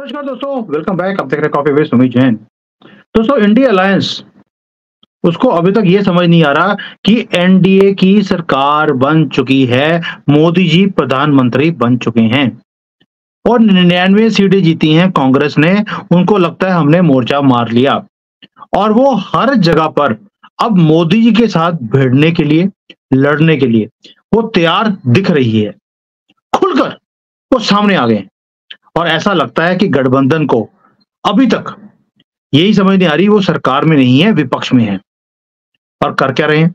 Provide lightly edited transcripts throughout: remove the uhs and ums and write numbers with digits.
नमस्कार दोस्तों, welcome back. आप देख रहे हैं कॉफी विद सुमित जैन। दोस्तों, इंडिया अलायंस उसको अभी तक ये समझ नहीं आ रहा कि एनडीए की सरकार बन चुकी है, मोदी जी प्रधानमंत्री बन चुके हैं और 99 सीटें जीती हैं कांग्रेस ने। उनको लगता है हमने मोर्चा मार लिया और वो हर जगह पर अब मोदी जी के साथ भिड़ने के लिए, लड़ने के लिए वो तैयार दिख रही है। खुलकर वो सामने आ गए और ऐसा लगता है कि गठबंधन को अभी तक यही समझ नहीं आ रही वो सरकार में नहीं है, विपक्ष में है। और कर क्या रहे हैं?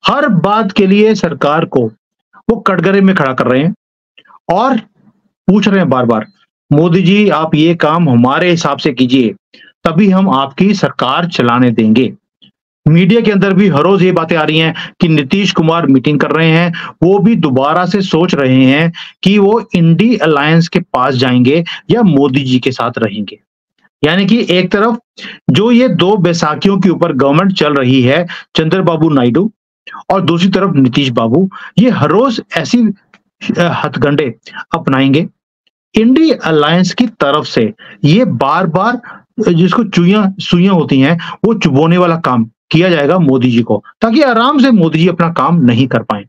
हर बात के लिए सरकार को वो कटघरे में खड़ा कर रहे हैं और पूछ रहे हैं बार बार, मोदी जी आप ये काम हमारे हिसाब से कीजिए, तभी हम आपकी सरकार चलाने देंगे। मीडिया के अंदर भी हर रोज ये बातें आ रही हैं कि नीतीश कुमार मीटिंग कर रहे हैं, वो भी दोबारा से सोच रहे हैं कि वो इंडी अलायंस के पास जाएंगे या मोदी जी के साथ रहेंगे। यानी कि एक तरफ जो ये दो बैसाखियों के ऊपर गवर्नमेंट चल रही है, चंद्रबाबू नायडू, और दूसरी तरफ नीतीश बाबू, ये हर रोज ऐसी हथकंडे अपनाएंगे इंडी अलायंस की तरफ से। ये बार बार जिसको चुइयां सुइयां होती हैं वो चुभोने वाला काम किया जाएगा मोदी जी को, ताकि आराम से मोदी जी अपना काम नहीं कर पाए।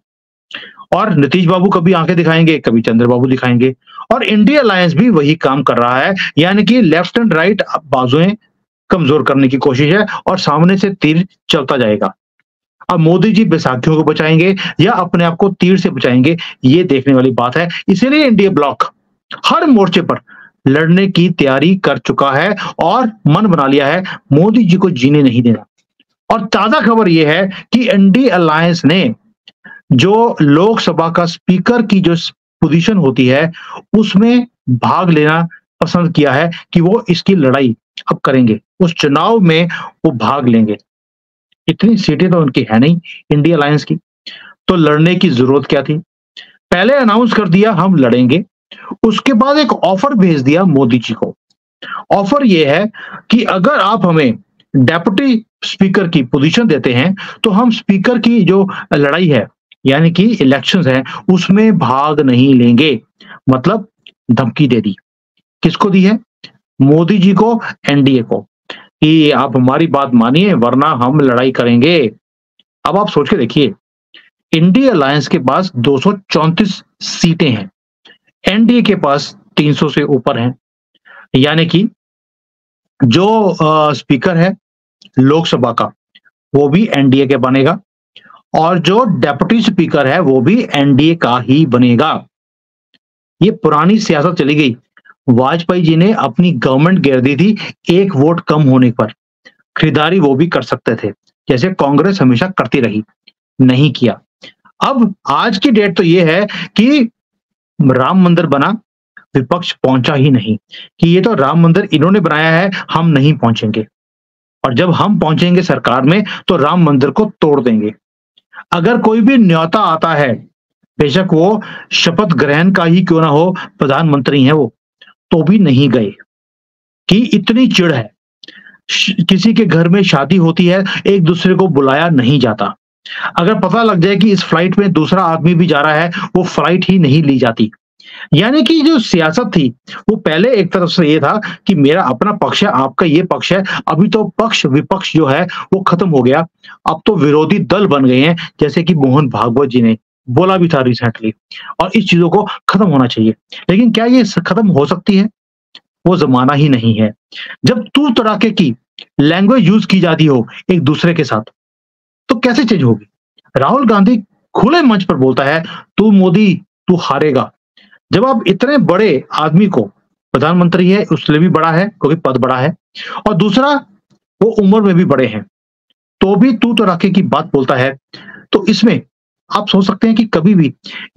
और नीतीश बाबू कभी आंखें दिखाएंगे, कभी चंद्रबाबू दिखाएंगे, और इंडिया अलायंस भी वही काम कर रहा है। यानी कि लेफ्ट एंड राइट बाजुएं कमजोर करने की कोशिश है और सामने से तीर चलता जाएगा। अब मोदी जी बैसाखियों को बचाएंगे या अपने आप को तीर से बचाएंगे, ये देखने वाली बात है। इसीलिए इंडिया ब्लॉक हर मोर्चे पर लड़ने की तैयारी कर चुका है और मन बना लिया है मोदी जी को जीने नहीं देना। और ताजा खबर यह है कि इंडी अलायंस ने जो लोकसभा का स्पीकर की जो पोजीशन होती है उसमें भाग लेना पसंद किया है कि वो इसकी लड़ाई अब करेंगे, उस चुनाव में वो भाग लेंगे। इतनी सीटें तो उनकी है नहीं इंडिया अलायंस की, तो लड़ने की जरूरत क्या थी? पहले अनाउंस कर दिया हम लड़ेंगे, उसके बाद एक ऑफर भेज दिया मोदी जी को। ऑफर यह है कि अगर आप हमें डेप्यूटी स्पीकर की पोजीशन देते हैं तो हम स्पीकर की जो लड़ाई है, यानी कि इलेक्शंस है, उसमें भाग नहीं लेंगे। मतलब धमकी दे दी। किसको दी है? मोदी जी को, एनडीए को, कि आप हमारी बात मानिए वरना हम लड़ाई करेंगे। अब आप सोच के देखिए, इंडिया अलायंस के पास 234 सीटें हैं, एनडीए के पास 300 से ऊपर हैं। यानी कि जो स्पीकर है लोकसभा का वो भी एनडीए के बनेगा और जो डेप्यूटी स्पीकर है वो भी एनडीए का ही बनेगा। ये पुरानी सियासत चली गई। वाजपेयी जी ने अपनी गवर्नमेंट गिर दी थी एक वोट कम होने पर, खरीदारी वो भी कर सकते थे, जैसे कांग्रेस हमेशा करती रही, नहीं किया। अब आज की डेट तो ये है कि राम मंदिर बना, विपक्ष पहुंचा ही नहीं कि ये तो राम मंदिर इन्होंने बनाया है, हम नहीं पहुंचेंगे, और जब हम पहुंचेंगे सरकार में तो राम मंदिर को तोड़ देंगे। अगर कोई भी न्योता आता है, बेशक वो शपथ ग्रहण का ही क्यों ना हो, प्रधानमंत्री हैं वो, तो भी नहीं गए कि इतनी चिढ़ है। किसी के घर में शादी होती है, एक दूसरे को बुलाया नहीं जाता। अगर पता लग जाए कि इस फ्लाइट में दूसरा आदमी भी जा रहा है, वो फ्लाइट ही नहीं ली जाती। यानी कि जो सियासत थी वो पहले एक तरफ से ये था कि मेरा अपना पक्ष है, आपका ये पक्ष है। अभी तो पक्ष विपक्ष जो है वो खत्म हो गया, अब तो विरोधी दल बन गए हैं, जैसे कि मोहन भागवत जी ने बोला भी था रिसेंटली। और इस चीजों को खत्म होना चाहिए, लेकिन क्या ये खत्म हो सकती है? वो जमाना ही नहीं है। जब तू तड़ाके की लैंग्वेज यूज की जाती हो एक दूसरे के साथ, तो कैसे चेंज होगी? राहुल गांधी खुले मंच पर बोलता है, तू मोदी तू हारेगा। जब आप इतने बड़े आदमी को, प्रधानमंत्री है उससे भी बड़ा है क्योंकि पद बड़ा है, और दूसरा वो उम्र में भी बड़े हैं, तो भी तू तड़ाके की बात बोलता है, तो इसमें आप सोच सकते हैं कि कभी भी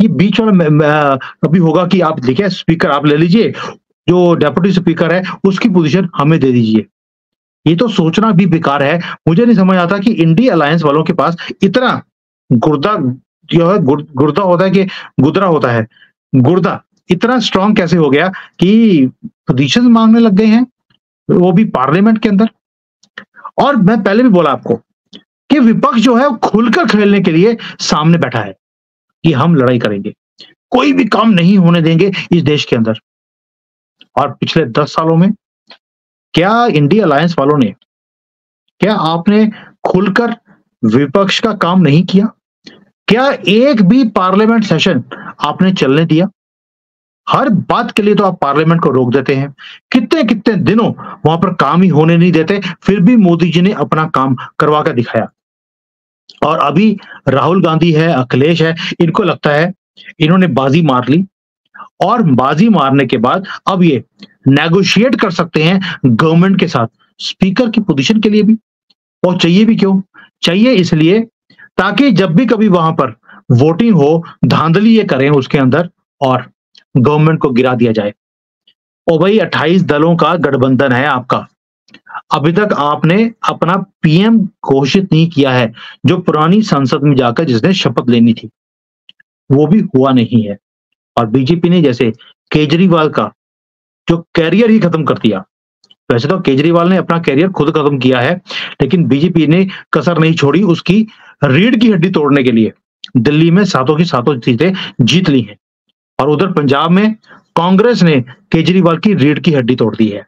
ये बीच वाला कभी होगा कि आप देखिए स्पीकर आप ले लीजिए, जो डेप्यूटी स्पीकर है उसकी पोजीशन हमें दे दीजिए। ये तो सोचना भी बेकार है। मुझे नहीं समझ आता कि इंडिया अलायंस वालों के पास इतना गुर्दा जो है, गुर्दा होता है कि गुदरा होता है, गुर्दा इतना स्ट्रांग कैसे हो गया कि पोजीशन मांगने लग गए हैं, वो भी पार्लियामेंट के अंदर। और मैं पहले भी बोला आपको कि विपक्ष जो है वो खुलकर खेलने के लिए सामने बैठा है कि हम लड़ाई करेंगे, कोई भी काम नहीं होने देंगे इस देश के अंदर। और पिछले 10 सालों में क्या इंडिया अलायंस वालों ने, क्या आपने खुलकर विपक्ष का काम नहीं किया? क्या एक भी पार्लियामेंट सेशन आपने चलने दिया? हर बात के लिए तो आप पार्लियामेंट को रोक देते हैं। कितने-कितने दिनों वहां पर काम ही होने नहीं देते, फिर भी मोदी जी ने अपना काम करवा कर दिखाया। और अभी राहुल गांधी है, अखिलेश है, इनको लगता है इन्होंने बाजी मार ली और बाजी मारने के बाद अब ये नेगोशिएट कर सकते हैं गवर्नमेंट के साथ स्पीकर की पोजीशन के लिए भी। और चाहिए भी क्यों? चाहिए इसलिए ताकि जब भी कभी वहां पर वोटिंग हो, धांधली ये करें उसके अंदर और गवर्नमेंट को गिरा दिया जाए। ओ भाई 28 दलों का गठबंधन है आपका। अभी तक आपने अपना पीएम घोषित नहीं किया है, जो पुरानी संसद में जाकर जिसने शपथ लेनी थी, वो भी हुआ नहीं है। और बीजेपी ने जैसे केजरीवाल का जो करियर ही खत्म कर दिया। वैसे तो केजरीवाल ने अपना करियर खुद खत्म किया है, लेकिन बीजेपी ने कसर नहीं छोड़ी उसकी रीढ़ की हड्डी तोड़ने के लिए। दिल्ली में सातों की सातों सीटें जीत ली हैं और उधर पंजाब में कांग्रेस ने केजरीवाल की रीढ़ की हड्डी तोड़ दी है।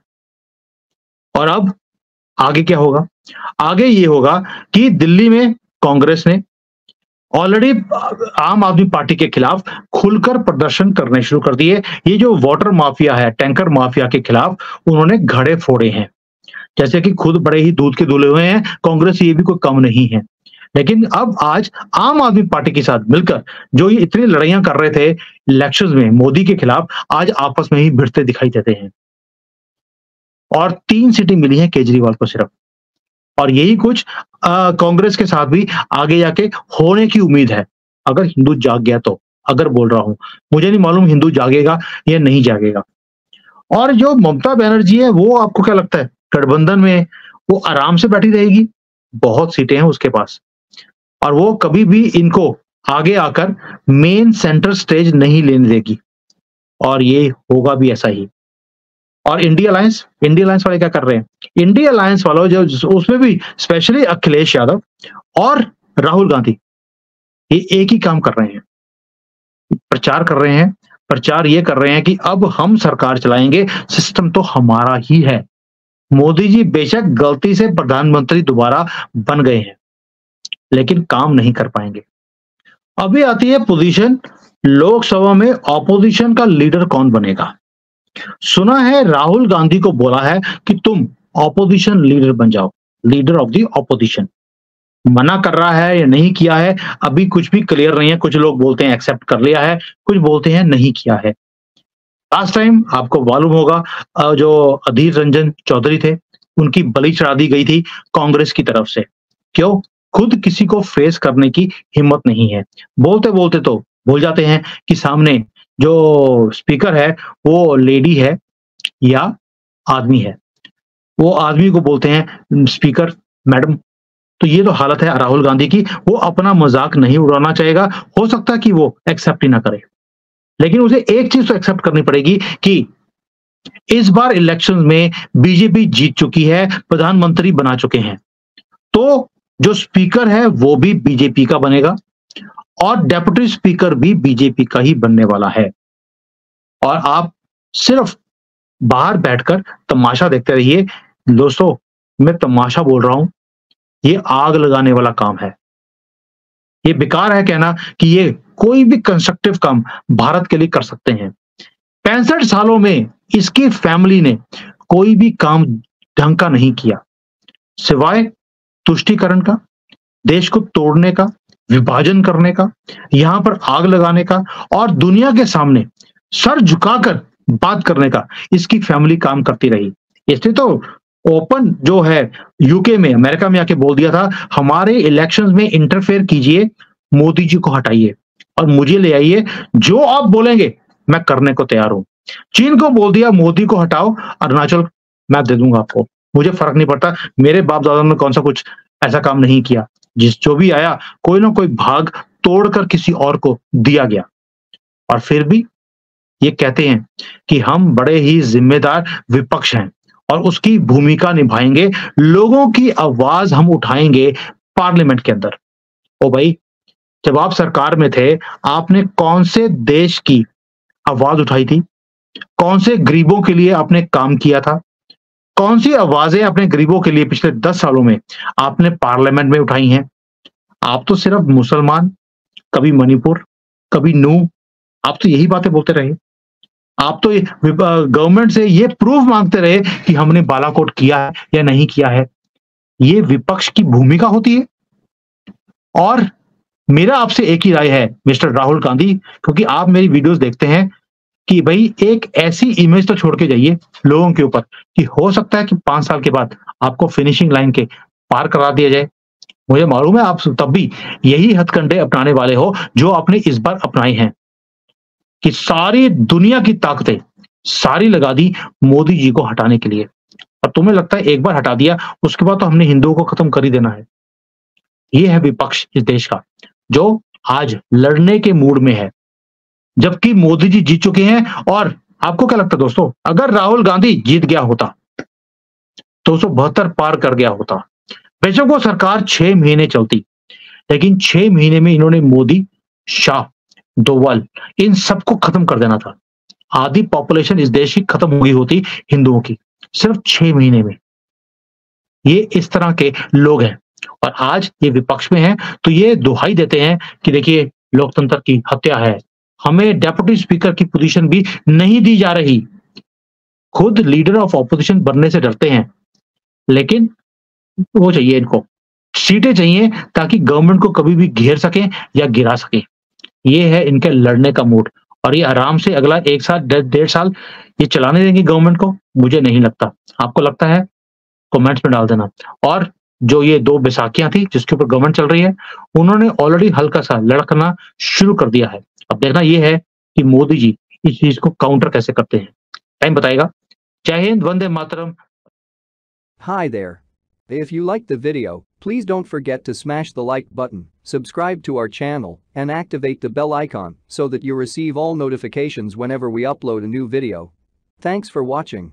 और अब आगे क्या होगा? आगे ये होगा कि दिल्ली में कांग्रेस ने ऑलरेडी आम आदमी पार्टी के खिलाफ खुलकर प्रदर्शन करने शुरू कर दिए। ये जो वाटर माफिया है, टैंकर माफिया के खिलाफ उन्होंने घड़े फोड़े हैं। जैसे कि खुद बड़े ही दूध के धुले हुए हैं, कांग्रेस ये भी कोई कम नहीं है। लेकिन अब आज आम आदमी पार्टी के साथ मिलकर जो ये इतनी लड़ाइयां कर रहे थे इलेक्शंस में मोदी के खिलाफ, आज आपस में ही भिड़ते दिखाई देते हैं। और 3 सीटें मिली हैं केजरीवाल को सिर्फ। और यही कुछ कांग्रेस के साथ भी आगे जाके होने की उम्मीद है, अगर हिंदू जाग गया तो। अगर बोल रहा हूं, मुझे नहीं मालूम हिंदू जागेगा या नहीं जागेगा। और जो ममता बनर्जी है, वो आपको क्या लगता है गठबंधन में वो आराम से बैठी रहेगी? बहुत सीटें हैं उसके पास और वो कभी भी इनको आगे आकर मेन सेंटर स्टेज नहीं लेने देगी और ये होगा भी ऐसा ही। और इंडिया अलायंस वाले क्या कर रहे हैं? इंडिया अलायंस वालों जो उसमें भी स्पेशली अखिलेश यादव और राहुल गांधी, ये एक ही काम कर रहे हैं, प्रचार कर रहे हैं। प्रचार ये कर रहे हैं कि अब हम सरकार चलाएंगे, सिस्टम तो हमारा ही है। मोदी जी बेशक गलती से प्रधानमंत्री दोबारा बन गए हैं, लेकिन काम नहीं कर पाएंगे। अभी आती है पोजीशन, लोकसभा में ऑपोजिशन का लीडर कौन बनेगा? सुना है राहुल गांधी को बोला है कि तुम ऑपोजिशन लीडर बन जाओ, लीडर ऑफ द ऑपोजिशन। मना कर रहा है या नहीं किया है अभी कुछ भी क्लियर नहीं है। कुछ लोग बोलते हैं एक्सेप्ट कर लिया है, कुछ बोलते हैं नहीं किया है। लास्ट टाइम आपको मालूम होगा जो अधीर रंजन चौधरी थे, उनकी बलि चढ़ा दी गई थी कांग्रेस की तरफ से। क्यों? खुद किसी को फेस करने की हिम्मत नहीं है। बोलते बोलते तो भूल जाते हैं कि सामने जो स्पीकर है वो लेडी है या आदमी है। वो आदमी को बोलते हैं स्पीकर मैडम। तो ये तो हालत है राहुल गांधी की। वो अपना मजाक नहीं उड़ाना चाहेगा, हो सकता है कि वो एक्सेप्ट ही ना करे, लेकिन उसे एक चीज तो एक्सेप्ट करनी पड़ेगी कि इस बार इलेक्शन में बीजेपी जीत चुकी है, प्रधानमंत्री बना चुके हैं, तो जो स्पीकर है वो भी बीजेपी का बनेगा और डेप्यूटी स्पीकर भी बीजेपी का ही बनने वाला है। और आप सिर्फ बाहर बैठकर तमाशा देखते रहिए। दोस्तों, मैं तमाशा बोल रहा हूं, ये आग लगाने वाला काम है। ये बेकार है कहना कि ये कोई भी कंस्ट्रक्टिव काम भारत के लिए कर सकते हैं। 65 सालों में इसकी फैमिली ने कोई भी काम ढंग का नहीं किया, सिवाय तुष्टीकरण का, देश को तोड़ने का, विभाजन करने का, यहां पर आग लगाने का और दुनिया के सामने सर झुकाकर बात करने का इसकी फैमिली काम करती रही। इसने तो ओपन जो है यूके में, अमेरिका में आके बोल दिया था, हमारे इलेक्शंस में इंटरफेयर कीजिए, मोदी जी को हटाइए और मुझे ले आइए, जो आप बोलेंगे मैं करने को तैयार हूं। चीन को बोल दिया मोदी को हटाओ, अरुणाचल मैं दे दूंगा आपको, मुझे फर्क नहीं पड़ता, मेरे बाप दादा ने कौन सा कुछ ऐसा काम नहीं किया। जिस जो भी आया कोई ना कोई भाग तोड़कर किसी और को दिया गया। और फिर भी ये कहते हैं कि हम बड़े ही जिम्मेदार विपक्ष हैं और उसकी भूमिका निभाएंगे, लोगों की आवाज हम उठाएंगे पार्लियामेंट के अंदर। ओ भाई, जब आप सरकार में थे, आपने कौन से देश की आवाज उठाई थी? कौन से गरीबों के लिए आपने काम किया था? कौन सी आवाजें अपने गरीबों के लिए पिछले 10 सालों में आपने पार्लियामेंट में उठाई हैं? आप तो सिर्फ मुसलमान, कभी मणिपुर, कभी नूह, आप तो यही बातें बोलते रहे। आप तो ये गवर्नमेंट से ये प्रूफ मांगते रहे कि हमने बालाकोट किया है या नहीं किया है। ये विपक्ष की भूमिका होती है। और मेरा आपसे एक ही राय है मिस्टर राहुल गांधी, क्योंकि आप मेरी वीडियोस देखते हैं, कि भाई एक ऐसी इमेज तो छोड़ के जाइए लोगों के ऊपर कि हो सकता है कि 5 साल के बाद आपको फिनिशिंग लाइन के पार करा दिया जाए। मुझे मालूम है आप तब भी यही हथकंडे अपनाने वाले हो जो आपने इस बार अपनाए हैं, कि सारी दुनिया की ताकतें सारी लगा दी मोदी जी को हटाने के लिए। और तुम्हें लगता है एक बार हटा दिया उसके बाद तो हमने हिंदुओं को खत्म कर ही देना है। ये है विपक्ष इस देश का, जो आज लड़ने के मूड में है, जबकि मोदी जी जीत चुके हैं। और आपको क्या लगता है दोस्तों, अगर राहुल गांधी जीत गया होता, 272 पार कर गया होता, बेशक वो सरकार 6 महीने चलती, लेकिन 6 महीने में इन्होंने मोदी, शाह, डोवाल, इन सबको खत्म कर देना था। आधी पॉपुलेशन इस देश की खत्म हो गई होती हिंदुओं की, सिर्फ 6 महीने में। ये इस तरह के लोग हैं और आज ये विपक्ष में हैं, तो ये दुहाई देते हैं कि देखिए लोकतंत्र की हत्या है, हमें डेप्यूटी स्पीकर की पोजीशन भी नहीं दी जा रही। खुद लीडर ऑफ ऑपोजिशन बनने से डरते हैं, लेकिन वो चाहिए इनको, सीटें चाहिए ताकि गवर्नमेंट को कभी भी घेर सकें या गिरा सकें। ये है इनके लड़ने का मूड और ये आराम से अगला 1 साल, डेढ़ साल ये चलाने देंगे गवर्नमेंट को, मुझे नहीं लगता। आपको लगता है? कमेंट्स में डाल देना। और जो ये 2 बैसाखियाँ थी जिसके ऊपर गवर्नमेंट चल रही है, उन्होंने ऑलरेडी हल्का-सा लड़खना शुरू कर दिया है। अब देखना ये है कि मोदी जी इस चीज़ को काउंटर कैसे करते हैं। टाइम बताएगा। जय Hind, Vande Mataram. Hi there. If you liked the video, please don't forget to smash the like button, subscribe to our channel, and activate the bell icon so that you receive all notifications whenever we upload a new video. Thanks for watching.